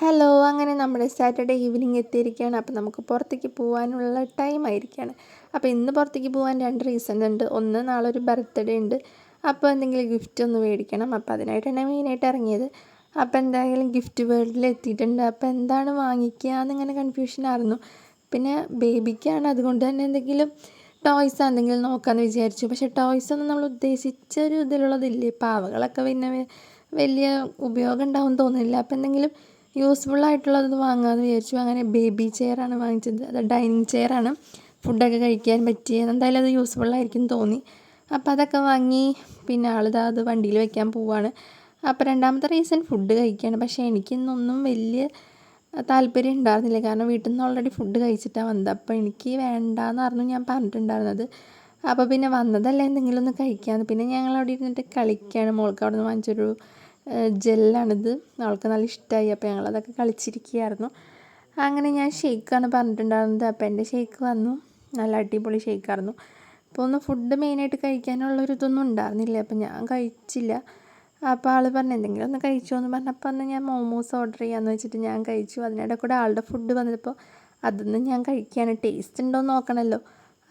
Hello, അങ്ങനെ നമ്മുടെ Saturday evening എത്തിയിരിക്കുകയാണ്. അപ്പോൾ നമുക്ക് പുറത്തേക്ക് പോകാനുള്ള ടൈം ആയിരിക്കുകയാണ്. അപ്പോൾ ഇന്ന് പുറത്തേക്ക് പോകാൻ 2 റീസൺ ഉണ്ട്. ഒന്ന്, നാളെ ഒരു ബർത്ത്ഡേ ഉണ്ട്. അപ്പോൾ എന്തെങ്കിലും ഗിഫ്റ്റ് ഒന്ന് മേടിക്കണം. അപ്പോൾ അതിനായിട്ടാണ് മെയിനായിട്ട് ഇറങ്ങിയത്. അപ്പോൾ എന്തായാലും ഗിഫ്റ്റ് വേൾഡിൽ എത്തിയിട്ടുണ്ട്. അപ്പോൾ എന്താണ് വാങ്ങിക്കുക എന്നിങ്ങനെ കൺഫ്യൂഷനായിരുന്നു. പിന്നെ ബേബിക്കാണ്, അതുകൊണ്ട് തന്നെ എന്തെങ്കിലും ടോയ്സ് എന്തെങ്കിലും നോക്കാമെന്ന് വിചാരിച്ചു. പക്ഷേ ടോയ്സൊന്നും നമ്മൾ ഉദ്ദേശിച്ചൊരു ഇതിലുള്ളതില്ലേ. പാവകളൊക്കെ പിന്നെ വലിയ ഉപയോഗം ഉണ്ടാവും തോന്നുന്നില്ല. അപ്പോൾ എന്തെങ്കിലും യൂസ്ഫുള്ളായിട്ടുള്ളത് വാങ്ങാമെന്ന് വിചാരിച്ചു. അങ്ങനെ ബേബി ചെയറാണ് വാങ്ങിച്ചത്. അത് ഡൈനിങ് ചെയറാണ്, ഫുഡൊക്കെ കഴിക്കാൻ പറ്റിയ. എന്തായാലും അത് യൂസ്ഫുള്ളായിരിക്കും തോന്നി. അപ്പോൾ അതൊക്കെ വാങ്ങി. പിന്നെ അത് വണ്ടിയിൽ വയ്ക്കാൻ പോവുകയാണ്. അപ്പോൾ രണ്ടാമത്തെ റീസൺ ഫുഡ് കഴിക്കുകയാണ്. പക്ഷേ എനിക്കിന്നൊന്നും വലിയ താല്പര്യം ഉണ്ടായിരുന്നില്ല. കാരണം വീട്ടിൽ നിന്ന് ഓൾറെഡി ഫുഡ് കഴിച്ചിട്ടാണ് വന്നത്. അപ്പോൾ എനിക്ക് വേണ്ടാന്നായിരുന്നു ഞാൻ പറഞ്ഞിട്ടുണ്ടായിരുന്നത്. അപ്പോൾ പിന്നെ വന്നതല്ല, എന്തെങ്കിലും ഒന്ന് കഴിക്കാമെന്ന്. പിന്നെ ഞങ്ങളവിടെ ഇരുന്നിട്ട് കളിക്കുകയാണ്. മോൾക്ക് അവിടെ നിന്ന് വാങ്ങിച്ചൊരു ജെല്ലാണിത്. അവൾക്ക് നല്ല ഇഷ്ടമായി. അപ്പോൾ ഞങ്ങളതൊക്കെ കളിച്ചിരിക്കുകയായിരുന്നു. അങ്ങനെ ഞാൻ ഷേക്കാണ് പറഞ്ഞിട്ടുണ്ടായിരുന്നത്. അപ്പോൾ എൻ്റെ ഷേക്ക് വന്നു. നല്ല അടിപൊളി ഷേക്കായിരുന്നു. അപ്പോൾ ഒന്ന് ഫുഡ് മെയിനായിട്ട് കഴിക്കാനുള്ളൊരിതൊന്നും ഉണ്ടായിരുന്നില്ല. അപ്പോൾ ഞാൻ കഴിച്ചില്ല. അപ്പോൾ ആൾ പറഞ്ഞു എന്തെങ്കിലും ഒന്ന് കഴിച്ചോ എന്ന് പറഞ്ഞപ്പോൾ അന്ന് ഞാൻ മോമോസ് ഓർഡർ ചെയ്യാമെന്ന് വെച്ചിട്ട് ഞാൻ കഴിച്ചു. അതിനിടെ കൂടെ ആളുടെ ഫുഡ് വന്നപ്പോൾ അതൊന്നും ഞാൻ കഴിക്കുകയാണ്. ടേസ്റ്റ് ഉണ്ടോ എന്ന് നോക്കണമല്ലോ.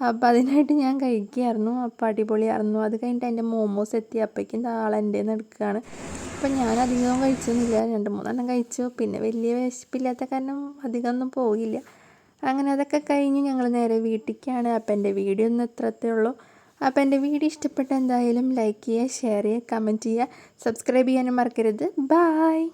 അപ്പോൾ അതിനായിട്ട് ഞാൻ കഴിക്കുകയായിരുന്നു. അപ്പോൾ അടിപൊളിയായിരുന്നു. അത് കഴിഞ്ഞിട്ട് എൻ്റെ മോമോസ് എത്തി. അപ്പോഴേക്കും ആളെൻ്റെ നിന്ന് എടുക്കുകയാണ്. അപ്പം ഞാൻ അധികം കഴിച്ചൊന്നുമില്ല, 2-3 കഴിച്ചു. പിന്നെ വലിയ വിശപ്പില്ലാത്ത കാരണം അധികം ഒന്നും പോകില്ല. അങ്ങനെ അതൊക്കെ കഴിഞ്ഞ് ഞങ്ങൾ നേരെ വീട്ടിലേക്കാണ്. അപ്പോൾ എൻ്റെ വീഡിയോ ഒന്നും ഇത്രത്തേ ഉള്ളൂ. അപ്പോൾ എൻ്റെ വീഡിയോ ഇഷ്ടപ്പെട്ട എന്തായാലും ലൈക്ക് ചെയ്യുക, ഷെയർ ചെയ്യുക, കമൻറ്റ് ചെയ്യുക, സബ്സ്ക്രൈബ് ചെയ്യാനും മറക്കരുത്. ബായ്.